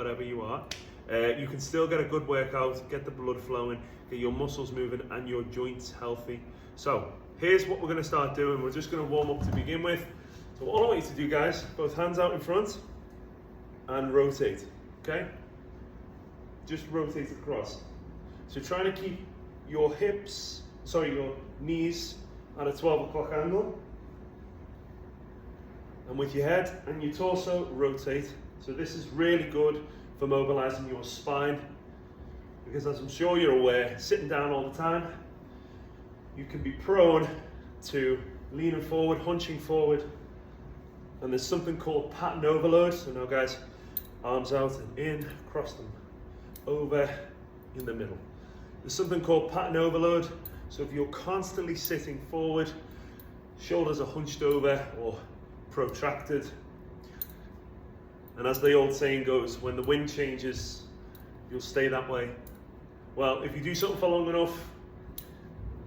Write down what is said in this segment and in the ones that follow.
whatever you are, you can still get a good workout, get the blood flowing, get your muscles moving and your joints healthy. So here's what we're going to start doing. We're just going to warm up to begin with. So all I want you to do, guys, both hands out in front and rotate, okay? Just rotate across. So trying to keep your your knees at a 12 o'clock angle. And with your head and your torso, rotate. So this is really good for mobilizing your spine, because as I'm sure you're aware, sitting down all the time, you can be prone to leaning forward, hunching forward, and there's something called pattern overload. So now guys, arms out and in, across them, over, in the middle. There's something called pattern overload. So if you're constantly sitting forward, shoulders are hunched over or protracted, and as the old saying goes, when the wind changes, you'll stay that way. Well, if you do something for long enough,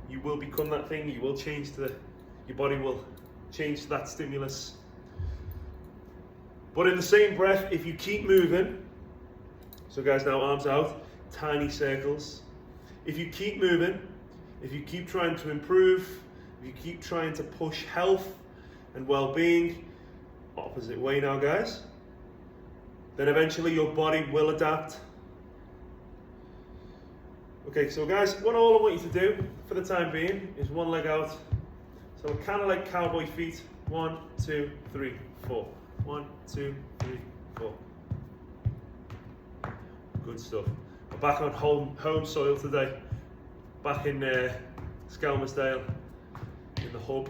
you will become that thing. You will change your body will change to that stimulus. But in the same breath, if you keep moving, so guys, now arms out, tiny circles. If you keep moving, if you keep trying to improve, if you keep trying to push health and well-being, opposite way now, guys, then eventually your body will adapt. Okay, so guys, what all I want you to do for the time being is one leg out. So kind of like cowboy feet. 1, 2, 3, 4. 1, 2, 3, 4. Good stuff. We're back on home soil today. Back in Skelmersdale, in the hub.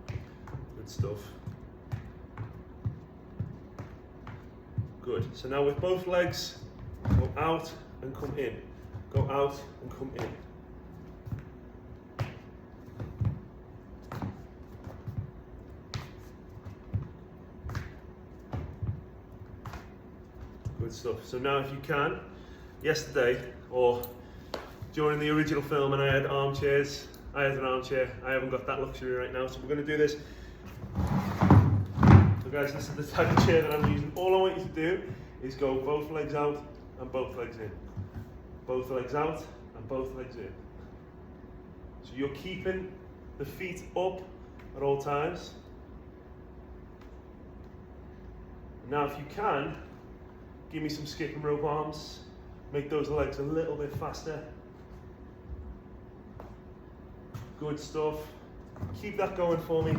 Good stuff. Good. So now with both legs, go out and come in. Go out and come in. Good stuff. So now if you can, yesterday or during the original film, and I had armchairs, I had an armchair, I haven't got that luxury right now, so we're going to do this. So guys, this is the type of chair that I'm using. All I want you to do is go both legs out and both legs in. Both legs out and both legs in. So you're keeping the feet up at all times. Now if you can, give me some skip and rope arms. Make those legs a little bit faster. Good stuff. Keep that going for me.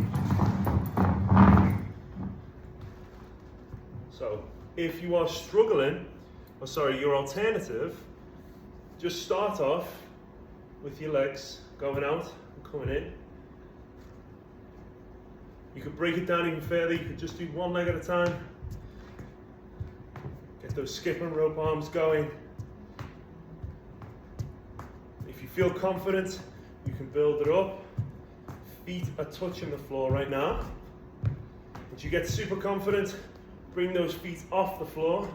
So if you are struggling, or sorry, your alternative, just start off with your legs going out and coming in. You could break it down even further. You could just do one leg at a time. Get those skip and rope arms going. If you feel confident, you can build it up. Feet are touching the floor right now. Once you get super confident, bring those feet off the floor.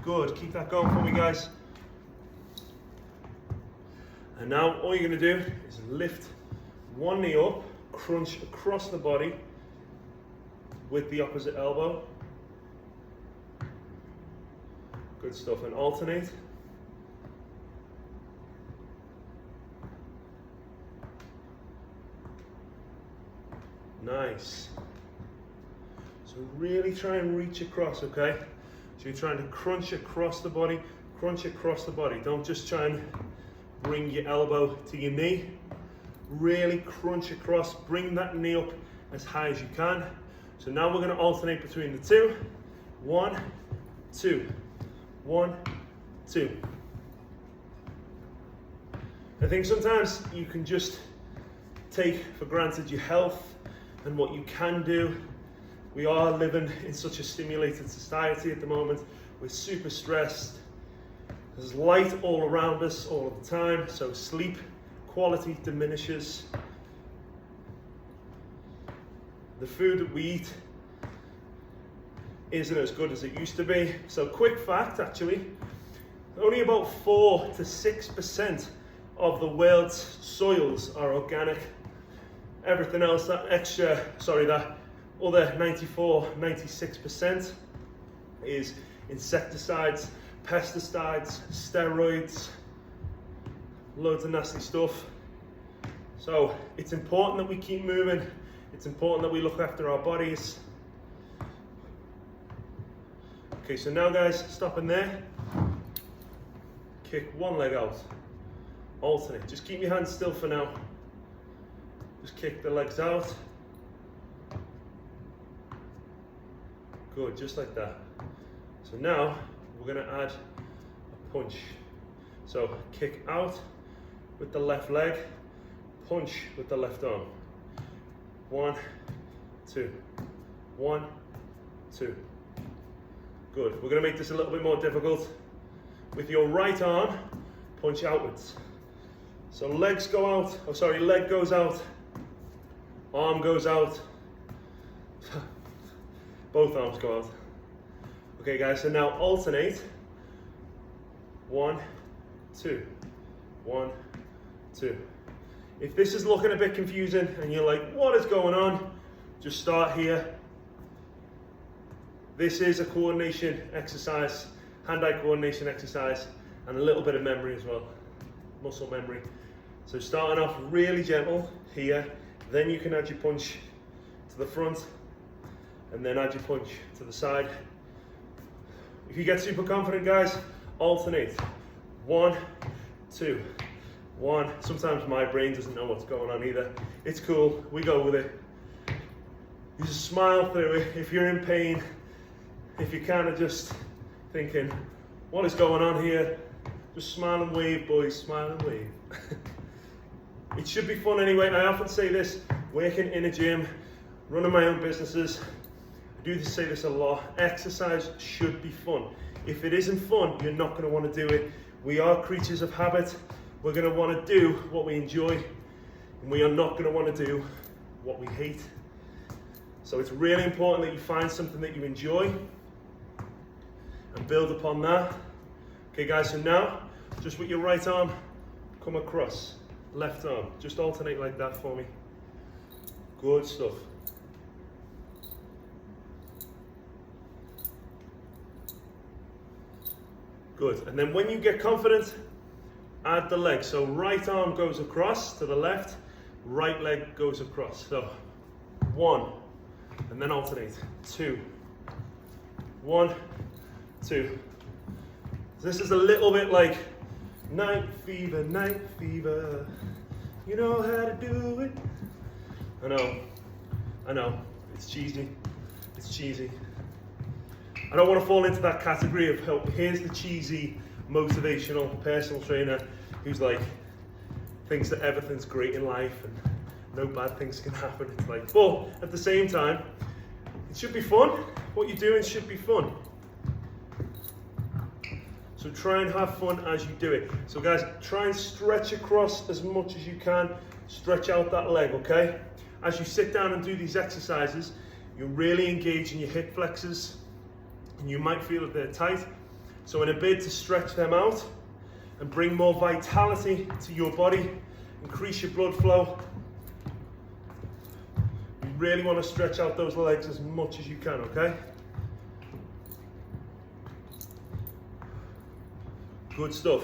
Good, keep that going for me, guys. And now all you're going to do is lift one knee up, crunch across the body with the opposite elbow. Good stuff, and alternate. Nice. So really try and reach across, okay? So you're trying to crunch across the body, crunch across the body. Don't just try and bring your elbow to your knee. Really crunch across, bring that knee up as high as you can. So now we're going to alternate between the two. 1, 2. 1, 2. I think sometimes you can just take for granted your health and what you can do. We are living in such a stimulated society at the moment. We're super stressed. There's light all around us all of the time, so sleep quality diminishes. The food that we eat isn't as good as it used to be. So quick fact, actually, only about 4 to 6% of the world's soils are organic. Everything else, that other 94, 96% is insecticides, pesticides, steroids, loads of nasty stuff. So it's important that we keep moving. It's important that we look after our bodies. Okay, so now guys, stopping there. Kick one leg out. Alternate. Just keep your hands still for now. Just kick the legs out. Good, just like that. So now we're going to add a punch. So kick out with the left leg, punch with the left arm. 1, 2, 1, 2. Good. We're going to make this a little bit more difficult. With your right arm, punch outwards. So legs go out, leg goes out, arm goes out, both arms go out. Okay guys, so now alternate. 1, 2, 1, 2. If this is looking a bit confusing and you're like, what is going on? Just start here. This is a coordination exercise, hand-eye coordination exercise, and a little bit of memory as well, muscle memory. So starting off really gentle here, then you can add your punch to the front, and then add your punch to the side. If you get super confident guys, alternate. 1, 2, 1. Sometimes my brain doesn't know what's going on either. It's cool, we go with it. You just smile through it. If you're in pain, if you're kind of just thinking, what is going on here? Just smile and wave, boys, smile and wave. It should be fun anyway. I often say this, working in a gym, running my own businesses, I say this a lot, exercise should be fun. If it isn't fun, you're not going to want to do it. We are creatures of habit. We're going to want to do what we enjoy, and we are not going to want to do what we hate. So it's really important that you find something that you enjoy and build upon that. Okay guys, so now, just with your right arm, come across, left arm, just alternate like that for me. Good stuff. Good, and then when you get confident, add the leg. So right arm goes across to the left, right leg goes across. So 1, and then alternate. 2, 1, 2. This is a little bit like night fever, you know how to do it. I know, it's cheesy. I don't want to fall into that category of, oh, here's the cheesy, motivational personal trainer who's like, thinks that everything's great in life and no bad things can happen. It's like, but at the same time, it should be fun. What you're doing should be fun. So try and have fun as you do it. So guys, try and stretch across as much as you can. Stretch out that leg, okay? As you sit down and do these exercises, you're really engaging your hip flexors and you might feel that they're tight. So in a bid to stretch them out and bring more vitality to your body, increase your blood flow, you really want to stretch out those legs as much as you can, okay? Good stuff.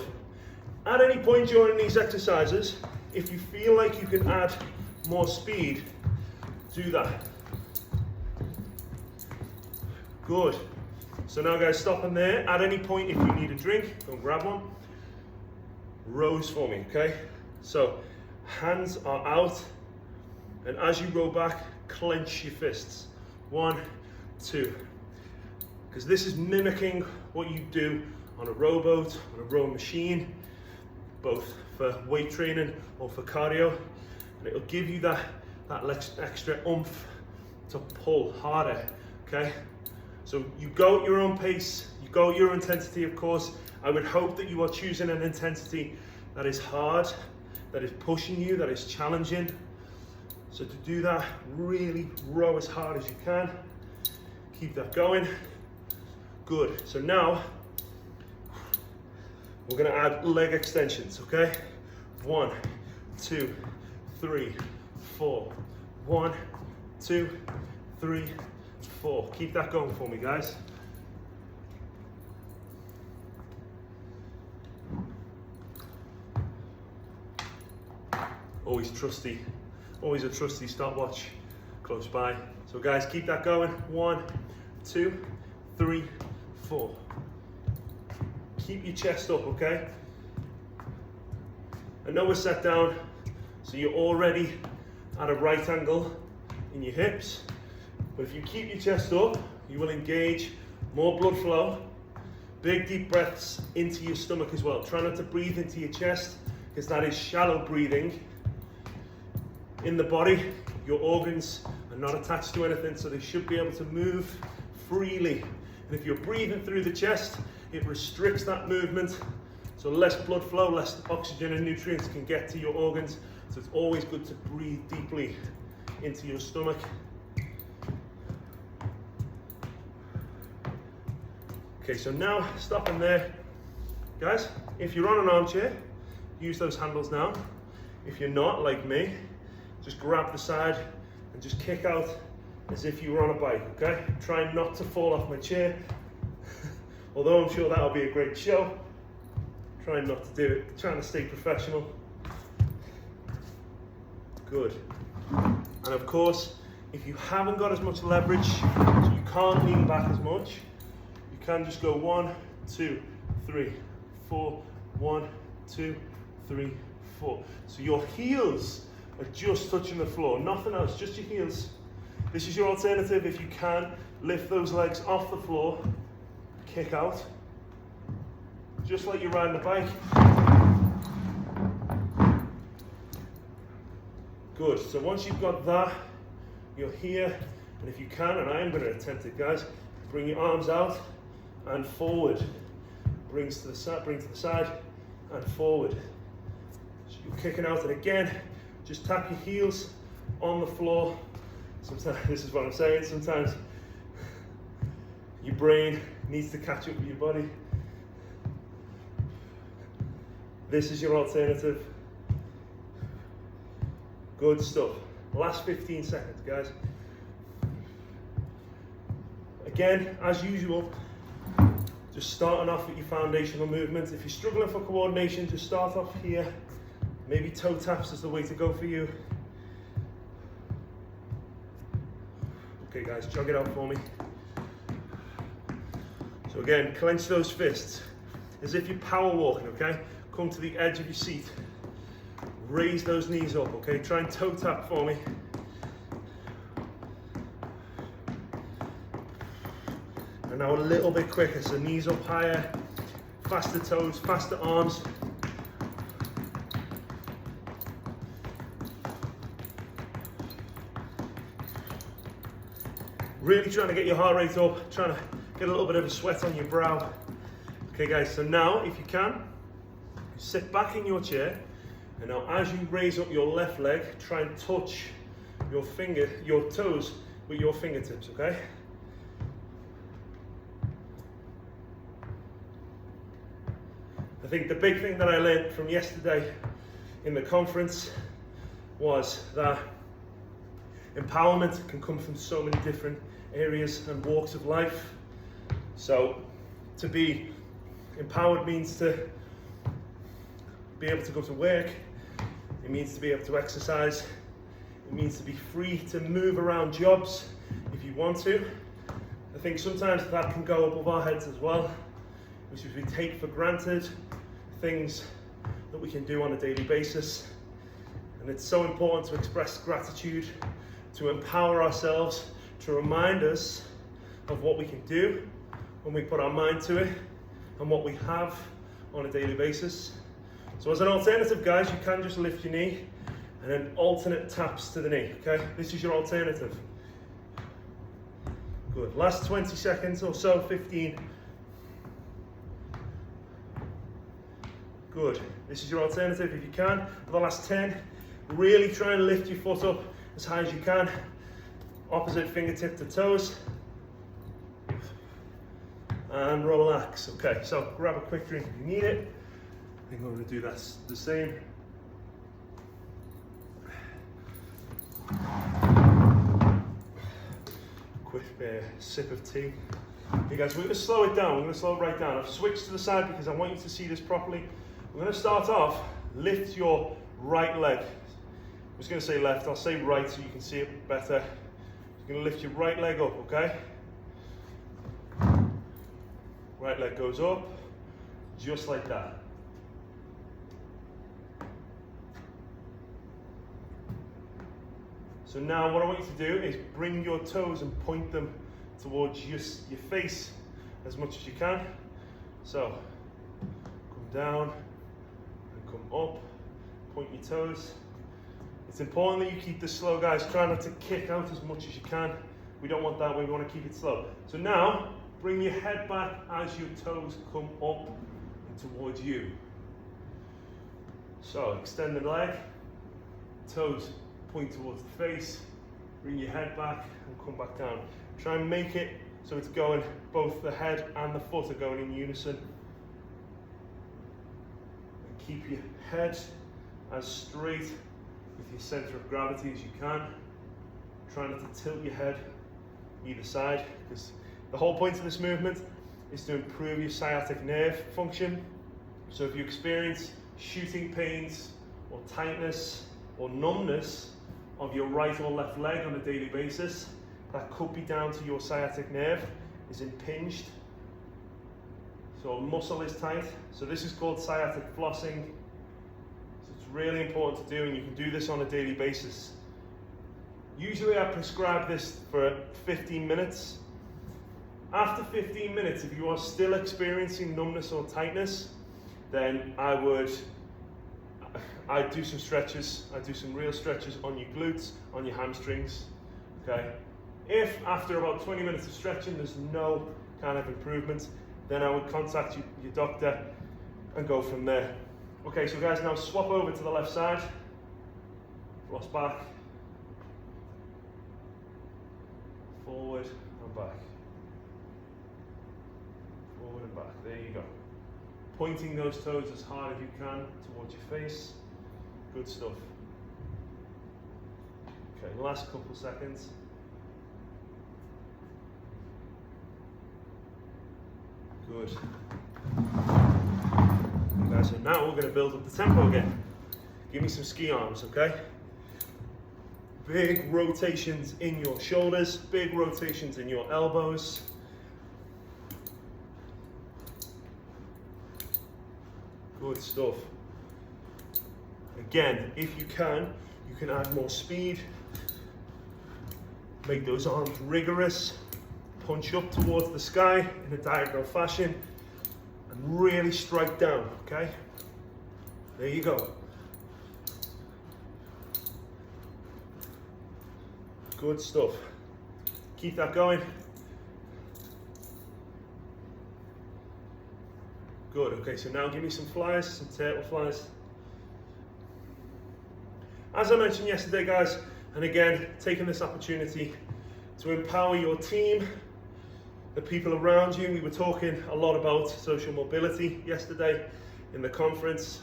At any point during these exercises, if you feel like you can add more speed, do that. Good. So now guys, stopping there. At any point, if you need a drink, go and grab one. Rows for me, okay? So hands are out, and as you row back, clench your fists. 1, 2. Because this is mimicking what you do on a rowboat, on a rowing machine, both for weight training or for cardio, and it'll give you that extra oomph to pull harder, okay? So you go at your own pace, you go at your intensity, of course. I would hope that you are choosing an intensity that is hard, that is pushing you, that is challenging. So to do that, really row as hard as you can. Keep that going. Good, so now, we're gonna add leg extensions, okay? 1, 2, 3, 4. 1, 2, 3, 4. Keep that going for me, guys. Always a trusty stopwatch close by. So guys, keep that going. 1, 2, 3, 4. Keep your chest up, okay? I know we're sat down, so you're already at a right angle in your hips, but if you keep your chest up, you will engage more blood flow. Big deep breaths into your stomach as well. Try not to breathe into your chest, because that is shallow breathing. In the body, your organs are not attached to anything, so they should be able to move freely. And if you're breathing through the chest, it restricts that movement, so less blood flow, less oxygen and nutrients can get to your organs. So it's always good to breathe deeply into your stomach. Okay, so now stopping there. Guys, if you're on an armchair, use those handles now. If you're not, like me, just grab the side and just kick out as if you were on a bike, okay? Try not to fall off my chair. Although I'm sure that'll be a great show, trying not to do it, trying to stay professional. Good. And of course, if you haven't got as much leverage, so you can't lean back as much, you can just go 1, 2, 3, 4, 1, 2, 3, 4. So your heels are just touching the floor, nothing else, just your heels. This is your alternative. If you can, lift those legs off the floor, kick out, just like you're riding a bike. Good, so once you've got that, you're here, and if you can, and I am going to attempt it, guys, bring your arms out and forward. Bring to the side and forward. So you're kicking out, and again, just tap your heels on the floor. Sometimes, this is what I'm saying, sometimes your brain needs to catch up with your body. This is your alternative. Good stuff. Last 15 seconds, guys. Again, as usual, just starting off with your foundational movements. If you're struggling for coordination, just start off here. Maybe toe taps is the way to go for you. Okay guys, jog it out for me. So again, clench those fists as if you're power walking, okay? Come to the edge of your seat. Raise those knees up, okay? Try and toe tap for me. And now a little bit quicker, so knees up higher, faster toes, faster arms. Really trying to get your heart rate up, trying to get a little bit of a sweat on your brow. Okay guys, so now if you can, sit back in your chair, and now as you raise up your left leg, try and touch your toes with your fingertips, okay? I think the big thing that I learned from yesterday in the conference was that empowerment can come from so many different areas and walks of life. So to be empowered means to be able to go to work, it means to be able to exercise, it means to be free to move around jobs if you want to. I think sometimes that can go above our heads as well, which is we take for granted things that we can do on a daily basis. And it's so important to express gratitude, to empower ourselves, to remind us of what we can do when we put our mind to it and what we have on a daily basis. So as an alternative, guys, you can just lift your knee and then alternate taps to the knee, okay? This is your alternative. Good, last 20 seconds or so, 15. Good, this is your alternative if you can. For the last 10, really try and lift your foot up as high as you can. Opposite fingertip to toes. And relax. Okay, so grab a quick drink if you need it. I think I'm going to do that the same. Quick sip of tea. Okay guys, we're going to slow it down. We're going to slow it right down. I've switched to the side because I want you to see this properly. We're going to start off, lift your right leg. I was going to say left, I'll say right so you can see it better. You're going to lift your right leg up, okay? Right leg goes up, just like that. So now what I want you to do is bring your toes and point them towards your face as much as you can. So, come down and come up, point your toes. It's important that you keep this slow, guys. Try not to kick out as much as you can. We don't want that way, we want to keep it slow. So now, bring your head back as your toes come up and towards you. So, extend the leg, toes point towards the face, bring your head back and come back down. Try and make it so it's going, both the head and the foot are going in unison. And keep your head as straight with your center of gravity as you can. Try not to tilt your head either side, because the whole point of this movement is to improve your sciatic nerve function. So if you experience shooting pains or tightness or numbness of your right or left leg on a daily basis, that could be down to your sciatic nerve is impinged. So a muscle is tight. So this is called sciatic flossing. So it's really important to do, and you can do this on a daily basis. Usually I prescribe this for 15 minutes. After 15 minutes, if you are still experiencing numbness or tightness, then I'd do some stretches. I'd do some real stretches on your glutes, on your hamstrings, okay? If after about 20 minutes of stretching there's no kind of improvement, then I would contact your doctor and go from there. Okay, so guys, now swap over to the left side. Floss back, forward and back. Forward and back, there you go. Pointing those toes as hard as you can towards your face. Good stuff. Okay, last couple of seconds. Good. Okay, so now we're going to build up the tempo again. Give me some ski arms, okay? Big rotations in your shoulders, big rotations in your elbows. Good stuff. Again, if you can add more speed. Make those arms rigorous. Punch up towards the sky in a diagonal fashion and really strike down, okay? There you go. Good stuff. Keep that going. Good, okay, so now give me some flies, some turtle flies. As I mentioned yesterday, guys, and again, taking this opportunity to empower your team, the people around you. We were talking a lot about social mobility yesterday in the conference.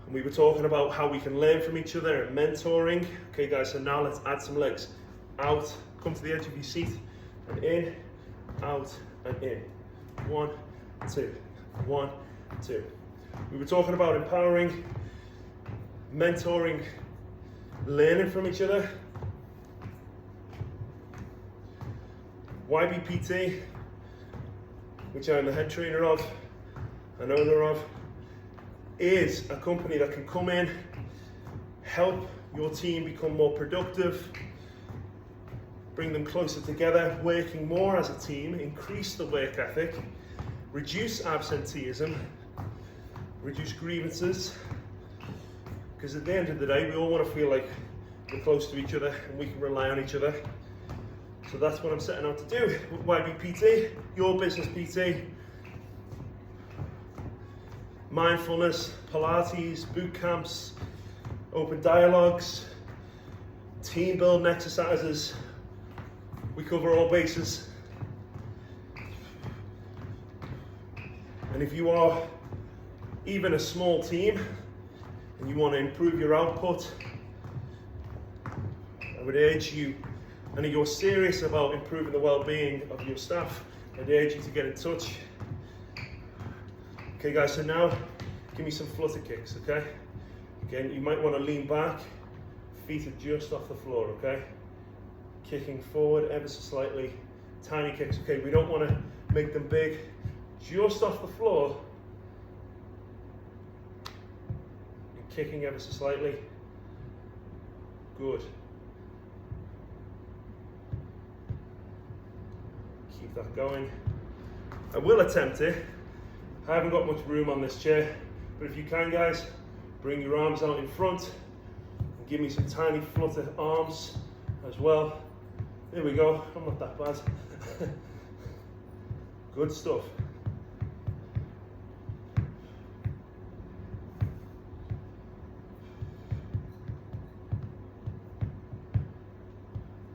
And we were talking about how we can learn from each other and mentoring. Okay guys, so now let's add some legs. Out, come to the edge of your seat, and in, out, and in. 1, 2, 1, 2. We were talking about empowering, mentoring, learning from each other. YBPT, which I'm the head trainer of and owner of, is a company that can come in, help your team become more productive, bring them closer together, working more as a team, increase the work ethic, reduce absenteeism, reduce grievances, because at the end of the day, we all want to feel like we're close to each other and we can rely on each other. So that's what I'm setting out to do with YBPT, Your Business PT. Mindfulness, Pilates, boot camps, open dialogues, team building exercises. We cover all bases. And if you are even a small team and you want to improve your output, I would urge you, and if you're serious about improving the well-being of your staff, I'd urge you to get in touch. Okay guys, so now give me some flutter kicks, okay? Again, you might want to lean back, feet are just off the floor, okay? Kicking forward ever so slightly, tiny kicks, okay? We don't want to make them big, just off the floor. And kicking ever so slightly. Good. Keep that going. I will attempt it. I haven't got much room on this chair, but if you can guys, bring your arms out in front and give me some tiny flutter arms as well. There we go, I'm not that bad. Good stuff.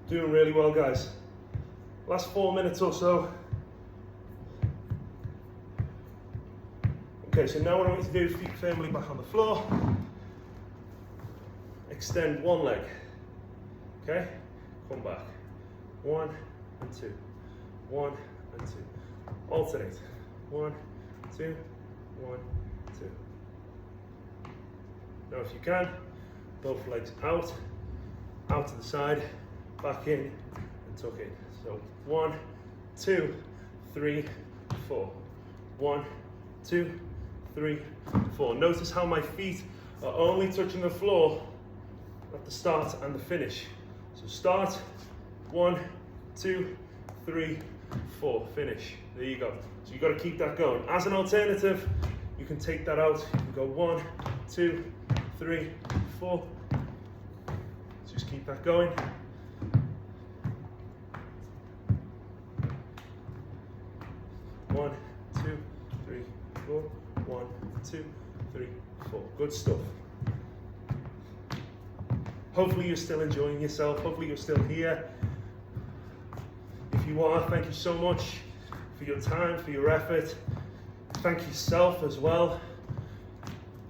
Doing really well guys. Last 4 minutes or so. Okay, so now what I want you to do is feet firmly back on the floor. Extend one leg. Okay, come back. 1 and 2. 1 and 2. Alternate. 1, 2, 1, 2. Now if you can, both legs out to the side, back in and tuck in. So 1, 2, 3, 4. 1, 2, 3, 4. Notice how my feet are only touching the floor at the start and the finish. So start, 1, 2, 3, 4, finish. There you go. So you've got to keep that going. As an alternative, you can take that out. You can go 1, 2, 3, 4. Just keep that going. One, 2, 3, 4. 1, 2, 3, 4. Good stuff. Hopefully you're still enjoying yourself. Hopefully you're still here. If you are, thank you so much for your time, for your effort. Thank yourself as well.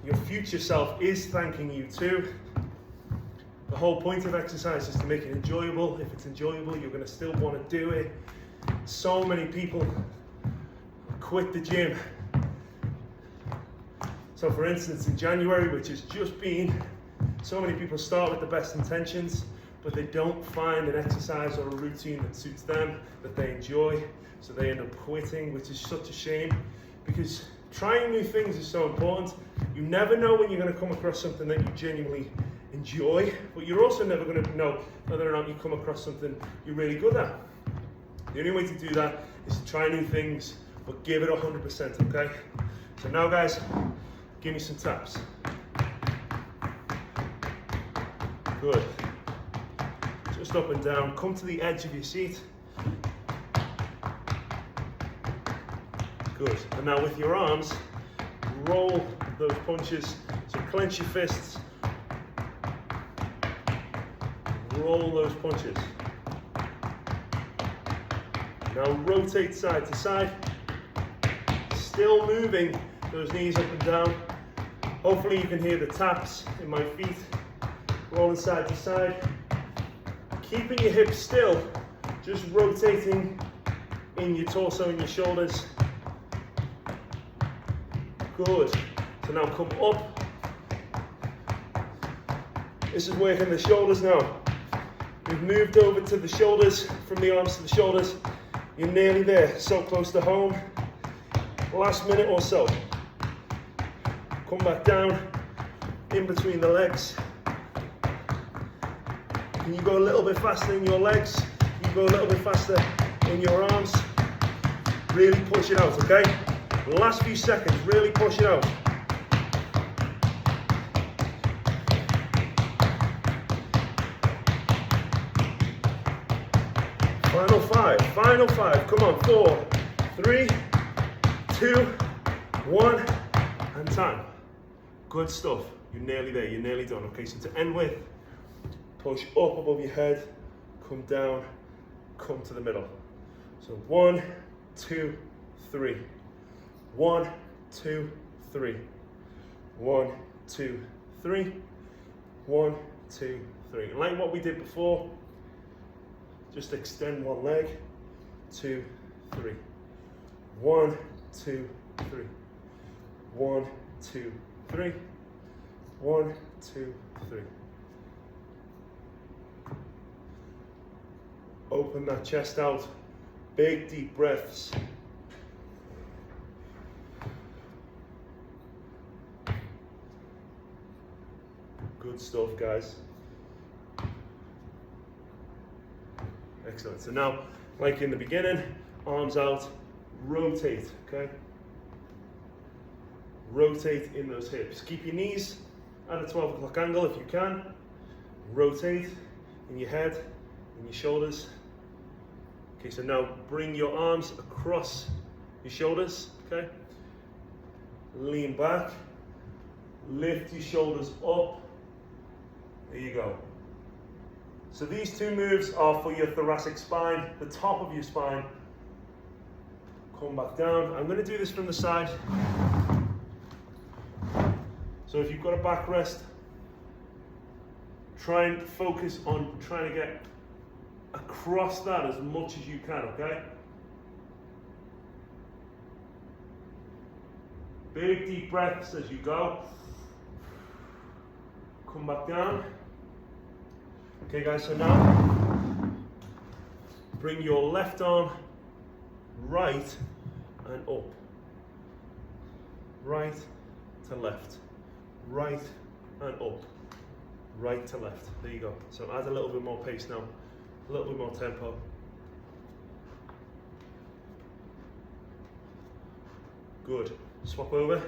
Your future self is thanking you too. The whole point of exercise is to make it enjoyable. If it's enjoyable, you're going to still want to do it. So many people quit the gym. So for instance, in January, which has just been, so many people start with the best intentions, but they don't find an exercise or a routine that suits them, that they enjoy, so they end up quitting, which is such a shame, because trying new things is so important. You never know when you're going to come across something that you genuinely enjoy, but you're also never going to know whether or not you come across something you're really good at. The only way to do that is to try new things, but give it 100%, okay? So now guys, give me some taps. Good. Just up and down. Come to the edge of your seat. Good. And now with your arms, roll those punches. So clench your fists. Roll those punches. Now rotate side to side. Still moving those knees up and down. Hopefully you can hear the taps in my feet. Rolling side to side. Keeping your hips still, just rotating in your torso and your shoulders. Good. So now come up. This is working the shoulders now. We've moved over to the shoulders, from the arms to the shoulders. You're nearly there, so close to home. Last minute or so. Come back down, in between the legs. Can you go a little bit faster in your legs? Can you go a little bit faster in your arms? Really push it out, okay? Last few seconds, really push it out. Final five, come on, 4, 3, 2, 1, and time. Good stuff, you're nearly there, you're nearly done. Okay, so to end with, push up above your head, come down, come to the middle. So 1, 2, 3. 1, 2, 3. 1, 2, 3. 1, 2, 3. And like what we did before, just extend one leg, 2, 3. 1, 2, 3. 1, 2, 3. 1, 2, 3. Open that chest out. Big deep breaths. Good stuff, guys. Excellent. So now, like in the beginning, arms out, rotate, okay? Rotate in those hips. Keep your knees at a 12 o'clock angle if you can. Rotate in your head, in your shoulders. Okay, so now bring your arms across your shoulders, okay? Lean back, lift your shoulders up. There you go. So these two moves are for your thoracic spine, the top of your spine. Come back down. I'm going to do this from the side. So if you've got a backrest, try and focus on trying to get across that as much as you can, okay? Big deep breaths as you go. Come back down. Okay guys, so now bring your left arm right and up. Right to left. Right and up. Right to left. There you go. So add a little bit more pace now. A little bit more tempo. Good. Swap over.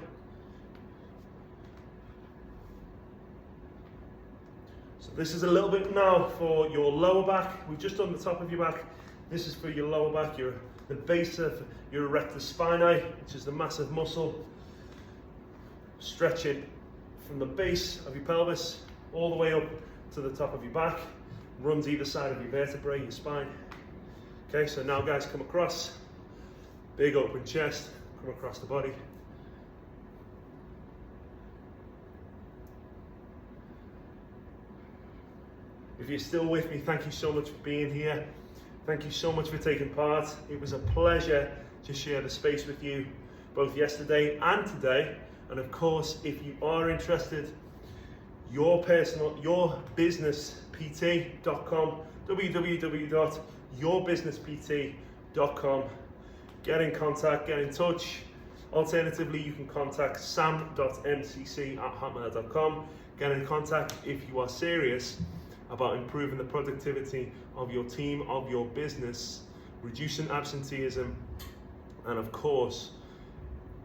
So this is a little bit now for your lower back. We've just done the top of your back. This is for your lower back, the base of your erectus spinae, which is the massive muscle. Stretch it from the base of your pelvis all the way up to the top of your back. Runs either side of your vertebrae, your spine. Okay, so now guys, come across. Big open chest, come across the body. If you're still with me, thank you so much for being here. Thank you so much for taking part. It was a pleasure to share the space with you, both yesterday and today. And of course, if you are interested, yourbusinesspt.com, www.yourbusinesspt.com. Get in contact, get in touch. Alternatively, you can contact sam.mcc@hotmail.com. Get in contact if you are serious about improving the productivity of your team, of your business, reducing absenteeism, and of course,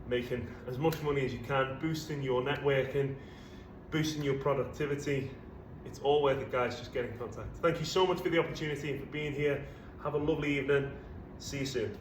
making as much money as you can, boosting your networking, boosting your productivity. It's all worth it, guys. Just get in contact. Thank you so much for the opportunity and for being here. Have a lovely evening. See you soon.